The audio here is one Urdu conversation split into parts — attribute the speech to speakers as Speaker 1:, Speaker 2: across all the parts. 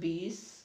Speaker 1: 20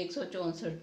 Speaker 1: 164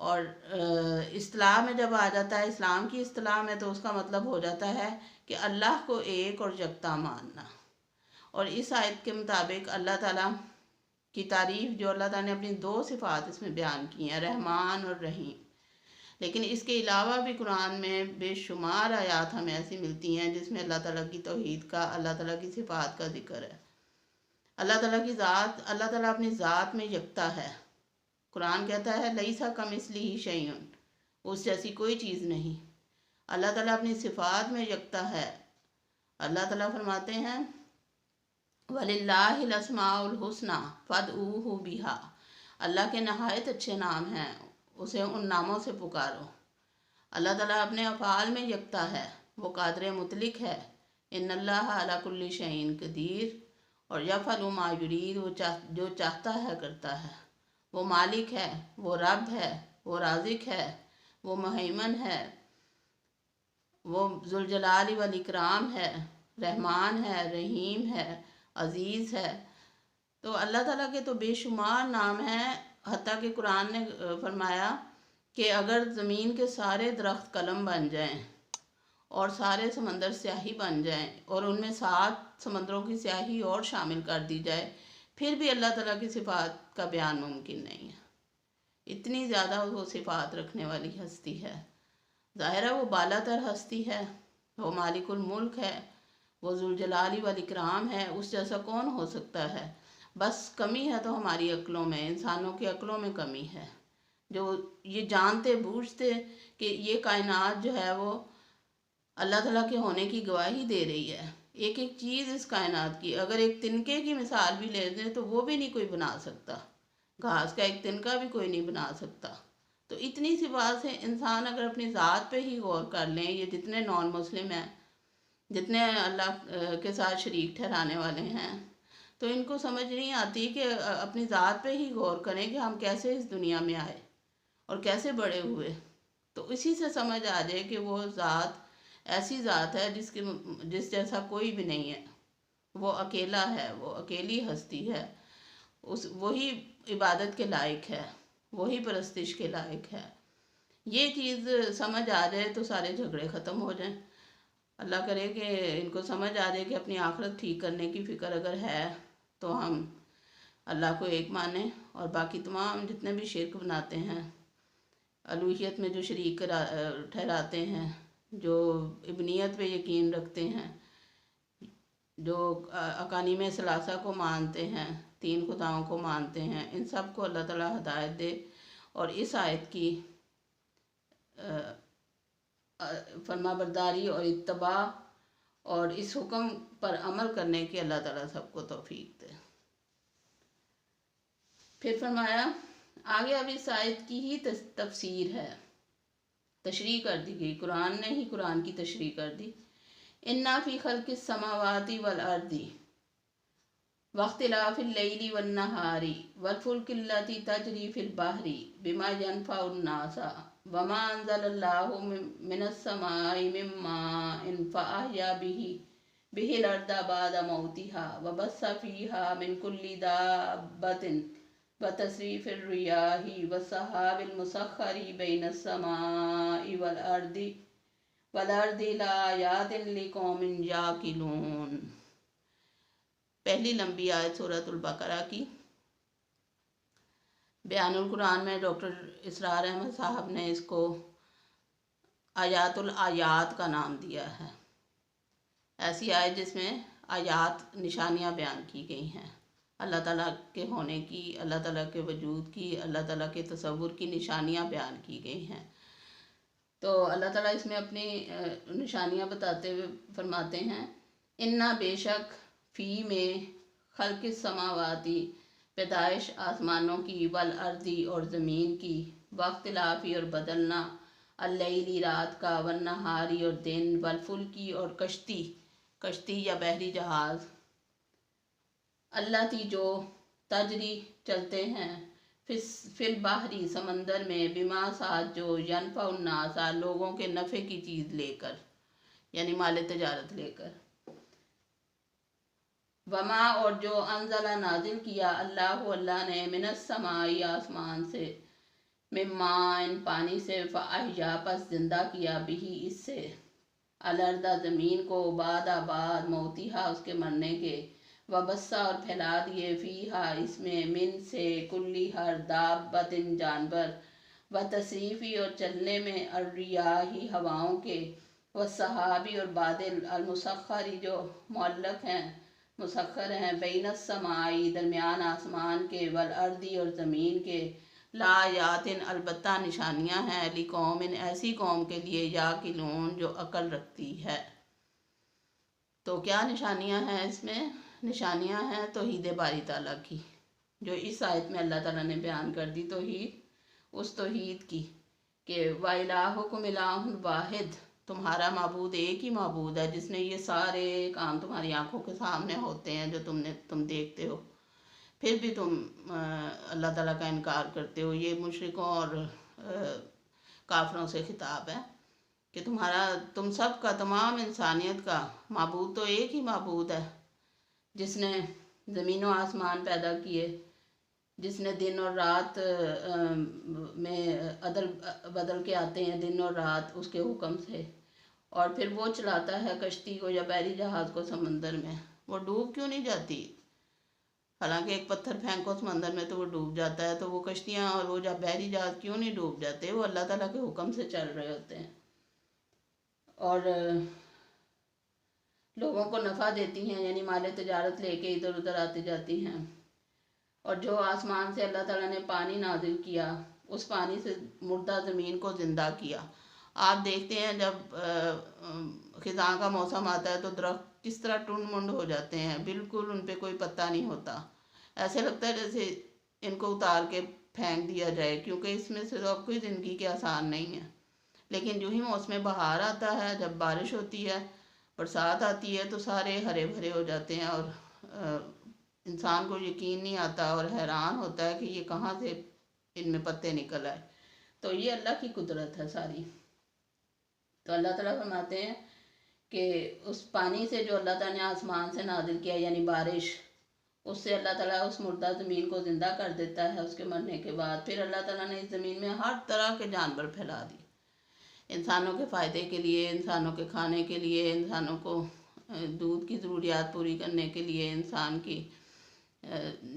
Speaker 1: اور اصطلاح میں جب آ جاتا ہے، اسلام کی اصطلاح میں، تو اس کا مطلب ہو جاتا ہے کہ اللہ کو ایک اور یکتا ماننا۔ اور اس آیت کے مطابق اللہ تعالیٰ کی تعریف جو اللہ تعالیٰ نے اپنی 2 صفات اس میں بیان کی ہیں، رحمان اور رحیم، لیکن اس کے علاوہ بھی قرآن میں بے شمار آیات ہمیں ایسی ملتی ہیں جس میں اللہ تعالیٰ کی توحید کا، اللہ تعالیٰ کی صفات کا ذکر ہے۔ اللہ تعالیٰ کی ذات، اللہ تعالیٰ اپنی ذات میں یکتا ہے۔ قرآن کہتا ہے لیسا کمثلہ شیء، اس جیسی کوئی چیز نہیں۔ اللہ تعالیٰ اپنی صفات میں یکتا ہے۔ اللہ تعالیٰ فرماتے ہیں وَلِلَّهِ الْأَسْمَاءُ الْحُسْنَى فَادْعُوهُ بِهَا، اللہ کے نہایت اچھے نام ہیں، اسے ان ناموں سے پکارو۔ اللہ تعالیٰ اپنے افعال میں یکتا ہے، وہ قادر مطلق ہے۔ ان اللہ علی کل شیء قدیر، اور یفعل ما یرید، وہ جو چاہتا ہے کرتا ہے۔ وہ مالک ہے، وہ رب ہے، وہ رازق ہے، وہ مہیمن ہے، وہ ذوالجلال والاکرام ہے، رحمان ہے، رحیم ہے، عزیز ہے۔ تو اللہ تعالیٰ کے تو بے شمار نام ہیں، حتیٰ کہ قرآن نے فرمایا کہ اگر زمین کے سارے درخت قلم بن جائیں اور سارے سمندر سیاہی بن جائیں اور ان میں 7 سمندروں کی سیاہی اور شامل کر دی جائے، پھر بھی اللہ تعالیٰ کی صفات کا بیان ممکن نہیں ہے۔ اتنی زیادہ وہ صفات رکھنے والی ہستی ہے۔ ظاہر ہے وہ بالا تر ہستی ہے، وہ مالک الملک ہے، وہ ذوالجلال والاکرام ہے، اس جیسا کون ہو سکتا ہے؟ بس کمی ہے تو ہماری عقلوں میں، انسانوں کی عقلوں میں کمی ہے، جو یہ جانتے بوجھتے کہ یہ کائنات جو ہے وہ اللہ تعالیٰ کے ہونے کی گواہی دے رہی ہے۔ ایک ایک چیز اس کائنات کی، اگر ایک تنکے کی مثال بھی لے دیں تو وہ بھی نہیں کوئی بنا سکتا، گھاس کا ایک تنکا بھی کوئی نہیں بنا سکتا۔ تو اتنی سی بات ہے، انسان اگر اپنی ذات پہ ہی غور کر لیں، یہ جتنے نان مسلم ہیں، جتنے اللہ کے ساتھ شریک ٹھہرانے والے ہیں، تو ان کو سمجھ نہیں آتی کہ اپنی ذات پہ ہی غور کریں کہ ہم کیسے اس دنیا میں آئے اور کیسے بڑے ہوئے، تو اسی سے سمجھ آ جائے کہ وہ ذات ایسی ذات ہے جس جیسا کوئی بھی نہیں ہے، وہ اکیلا ہے، وہ اکیلی ہستی ہے، وہی عبادت کے لائق ہے، وہی پرستش کے لائق ہے۔ یہ چیز سمجھ آ جائے تو سارے جھگڑے ختم ہو جائیں۔ اللہ کرے کہ ان کو سمجھ آ جائے کہ اپنی آخرت ٹھیک کرنے کی فکر اگر ہے تو ہم اللہ کو ایک مانیں، اور باقی تمام جتنے بھی شرک بناتے ہیں، الوہیت میں جو شریک ٹھہراتے ہیں، جو ابنیت پہ یقین رکھتے ہیں، جو اقانیم ثلاثہ کو مانتے ہیں، 3 خداؤں کو مانتے ہیں، ان سب کو اللہ تعالیٰ ہدایت دے، اور اس آیت کی فرما برداری اور اتباع اور اس حکم پر عمل کرنے کی اللہ تعالیٰ سب کو توفیق دے۔ پھر فرمایا آگے اب اس آیت کی ہی تفسیر ہے، تشریح کر دی گئی، قرآن نے ہی قرآن کی تشریح کر دی۔ اِنَّا فِي خَلْقِ السَّمَاوَاتِ وَالْأَرْضِ وَاخْتِلَافِ اللَّيْلِ وَالنَّهَارِ وَالْفُلْكِ الَّتِي تَجْرِي فِي الْبَحْرِ بِمَا يَنْفَعُ النَّاسَ وَمَا أَنزَلَ اللَّهُ مِنَ السَّمَاءِ مِن مَّاءٍ فَأَحْيَا بِهِ الْأَرْضَ بَعْدَ مَوْتِهَا وَبَثَّ فِيهَا مِن كُلِّ دَابَّةٍ وَتَصْرِيفِ الرِّيَاحِ وَالسَّحَابِ الْمُسَخَّرِ بَيْنَ السَّمَاءِ وَالْأَرْضِ لَآيَاتٍ لِقَوْمٍ يَعْقِلُونَ۔ پہلی لمبی آیت سورۃ البقرہ کی۔ بیان القرآن میں ڈاکٹر اسرار احمد صاحب نے اس کو آیات الآیات کا نام دیا ہے، ایسی آیت جس میں آیات نشانیاں بیان کی گئی ہیں، اللہ تعالیٰ کے ہونے کی، اللہ تعالیٰ کے وجود کی، اللہ تعالیٰ کے تصور کی نشانیاں بیان کی گئی ہیں۔ تو اللہ تعالیٰ اس میں اپنی نشانیاں بتاتے ہوئے فرماتے ہیں اِنَّا بے شک فی میں خلق السماواتی پیدائش آسمانوں کی، والارضی اور زمین کی، واختلافی اور بدلنا، اللیلی رات کا، والنہاری اور دن، والفلکی اور کشتی یا بحری جہاز، اللاتی جو تجری چلتے ہیں، فی البحری سمندر میں، بما ساتھ جو، ینفع الناس لوگوں کے نفع کی چیز لے کر، یعنی مال تجارت لے کر، وما اور جو، انزل نازل کیا، اللہ نے، من السماء آسمان سے، ممائن پانی سے، فاحیا پس زندہ کیا بھی اس سے، الردہ زمین کو، بعد آباد موتیہا اس کے مرنے کے، وبسا اور پھیلا دیے، فیہا اس میں، من سے، کلی ہر دابت جانور، و تصریفی اور چلنے میں، الریاحی ہواؤں کے، والسحابی اور بادل، المسخری جو معلق ہیں مسخر ہیں، بین السمائی درمیان آسمان کے، والارضی اور زمین کے، لآیاتن البتہ نشانیاں ہیں، لقوم ایسی قوم کے لیے، یعقلون جو عقل رکھتی ہے۔ تو کیا نشانیاں ہیں اس میں؟ نشانیاں ہیں توحید باری تعالیٰ کی، جو اس آیت میں اللہ تعالیٰ نے بیان کر دی، توحید، اس توحید کی کہ وَإِلَٰهُكُمْ إِلَٰهٌ وَاحِدٌ، تمہارا معبود ایک ہی معبود ہے جس نے یہ سارے کام تمہاری آنکھوں کے سامنے ہوتے ہیں جو تم دیکھتے ہو، پھر بھی تم اللہ تعالیٰ کا انکار کرتے ہو۔ یہ مشرکوں اور کافروں سے خطاب ہے کہ تم سب کا، تمام انسانیت کا معبود تو ایک ہی معبود ہے، جس نے زمین و آسمان پیدا کیے، جس نے دن اور رات میں بدل کے آتے ہیں دن اور رات اس کے حکم سے، اور پھر وہ چلاتا ہے کشتی کو یا بحری جہاز کو سمندر میں، وہ ڈوب کیوں نہیں جاتی؟ حالانکہ ایک پتھر پھینکو سمندر میں تو وہ ڈوب جاتا ہے، تو وہ کشتیاں اور وہ جب بحری جہاز کیوں نہیں ڈوب جاتے؟ وہ اللہ تعالیٰ کے حکم سے چل رہے ہوتے ہیں اور لوگوں کو نفع دیتی ہیں، یعنی مال تجارت لے کے ادھر ادھر آتی جاتی ہیں۔ اور جو آسمان سے اللہ تعالیٰ نے پانی نازل کیا، اس پانی سے مردہ زمین کو زندہ کیا۔ آپ دیکھتے ہیں جب خزاں کا موسم آتا ہے تو درخت کس طرح ٹنڈ منڈ ہو جاتے ہیں، بالکل ان پہ کوئی پتہ نہیں ہوتا، ایسے لگتا ہے جیسے ان کو اتار کے پھینک دیا جائے، کیونکہ اس میں سے تو اب کوئی زندگی کے آسان نہیں ہے۔ لیکن جو ہی موسم بہار آتا ہے، جب بارش ہوتی ہے، برسات آتی ہے، تو سارے ہرے بھرے ہو جاتے ہیں اور انسان کو یقین نہیں آتا اور حیران ہوتا ہے کہ یہ کہاں سے ان میں پتے نکل آئے۔ تو یہ اللہ کی قدرت ہے ساری۔ تو اللہ تعالیٰ فرماتے ہیں کہ اس پانی سے جو اللہ تعالیٰ نے آسمان سے نازل کیا، یعنی بارش، اس سے اللہ تعالیٰ اس مردہ زمین کو زندہ کر دیتا ہے اس کے مرنے کے بعد۔ پھر اللہ تعالیٰ نے اس زمین میں ہر طرح کے جانور پھیلا دیے، انسانوں کے فائدے کے لیے، انسانوں کے کھانے کے لیے، انسانوں کو دودھ کی ضروریات پوری کرنے کے لیے، انسان کی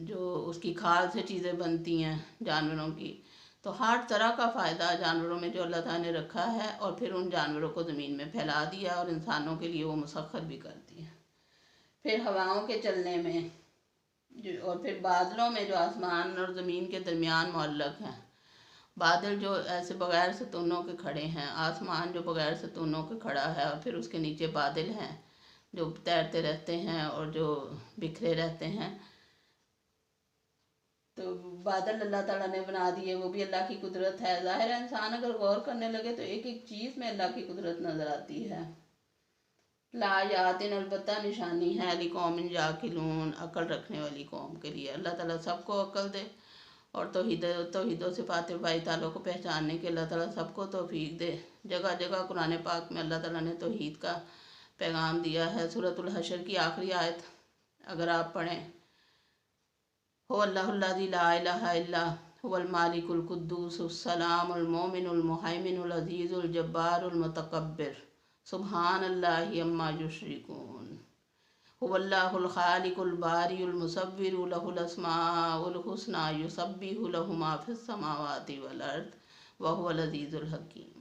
Speaker 1: جو اس کی کھال سے چیزیں بنتی ہیں جانوروں کی، تو ہر طرح کا فائدہ جانوروں میں جو اللہ تعالیٰ نے رکھا ہے، اور پھر ان جانوروں کو زمین میں پھیلا دیا اور انسانوں کے لیے وہ مسخر بھی کر دیا۔ پھر ہواؤں کے چلنے میں اور پھر بادلوں میں جو آسمان اور زمین کے درمیان معلق ہیں، بادل جو ایسے بغیر ستونوں کے کھڑے ہیں، آسمان جو بغیر ستونوں کے کھڑا ہے، اور پھر اس کے نیچے بادل ہیں جو تیرتے رہتے ہیں اور جو بکھرے رہتے ہیں۔ تو بادل اللہ تعالیٰ نے بنا دیے، وہ بھی اللہ کی قدرت ہے۔ ظاہر ہے انسان اگر غور کرنے لگے تو ایک ایک چیز میں اللہ کی قدرت نظر آتی ہے۔ لآیاتن البتہ نشانی ہے، لقوم یعقلون عقل رکھنے والی قوم کے لیے۔ اللہ تعالیٰ سب کو عقل دے اور توحید و صفات باری تعالیٰ کو پہچاننے کے اللہ تعالیٰ سب کو توفیق دے۔ جگہ جگہ قرآن پاک میں اللہ تعالیٰ نے توحید کا پیغام دیا ہے۔ سورۃ الحشر کی آخری آیت اگر آپ پڑھیں، هو اللہ الذی لا الہ الا هو المالک القدوس السلام المؤمن المہیمن العزیز الجبار المتکبر سبحان اللہ عما یشرکون، هو اللہ الخالق الباری المصور له الاسماء الحسنى یسبح له ما فی السماوات والارض وهو العزیز الحکیم۔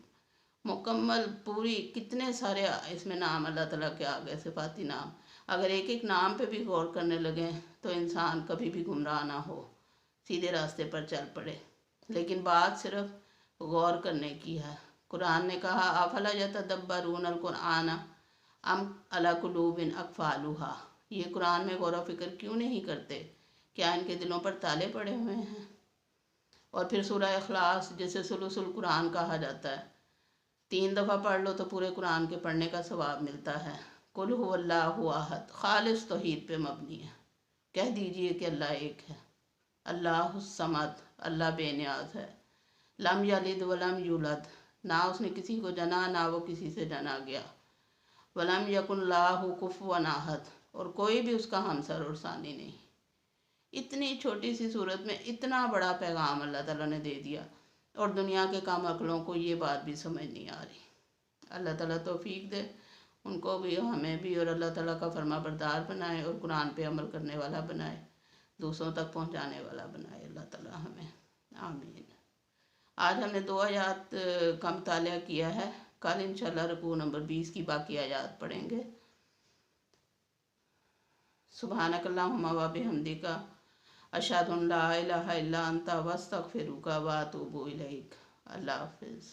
Speaker 1: مکمل پوری کتنے سارے اس میں نام اللہ تعالیٰ کے آگے صفاتی نام، اگر ایک ایک نام پہ بھی غور کرنے لگیں تو انسان کبھی بھی گمراہ نہ ہو، سیدھے راستے پر چل پڑے۔ لیکن بات صرف غور کرنے کی ہے۔ قرآن نے کہا افلا یتدبرون القرآن ام علی قلوب اقفالها، یہ قرآن میں غور و فکر کیوں نہیں کرتے؟ کیا ان کے دلوں پر تالے پڑے ہوئے ہیں؟ اور پھر سورہ اخلاص جسے ثلث القرآن کہا جاتا ہے، 3 دفعہ پڑھ لو تو پورے قرآن کے پڑھنے کا ثواب ملتا ہے۔ قل هو اللہ احد، خالص توحید پہ مبنی ہے۔ کہہ دیجئے کہ اللہ ایک ہے۔ اللہ الصمد، اللہ بے نیاز ہے۔ لم یلد ولم یولد، نہ اس نے کسی کو جنا نہ وہ کسی سے جنا گیا۔ ولم یکن لاہ کفوا احد، اور کوئی بھی اس کا ہمسر اور ثانی نہیں۔ اتنی چھوٹی سی صورت میں اتنا بڑا پیغام اللہ تعالیٰ نے دے دیا اور دنیا کے کم عقلوں کو یہ بات بھی سمجھ نہیں آ رہی۔ اللہ تعالیٰ توفیق دے ان کو بھی، ہمیں بھی، اور اللہ تعالیٰ کا فرما بردار بنائے اور قرآن پہ عمل کرنے والا بنائے، دوسروں تک پہنچانے والا بنائے اللہ تعالیٰ ہمیں، آمین۔ آج ہم نے 2 آیات کا مطالعہ کیا ہے، کل انشاءاللہ رکوع نمبر 20 کی باقی آیات پڑھیں گے۔ سبحانک اللہم و بحمدک، اشہد ان لا الہ الا انت، واستغفرک واتوب الیک۔ اللہ حافظ۔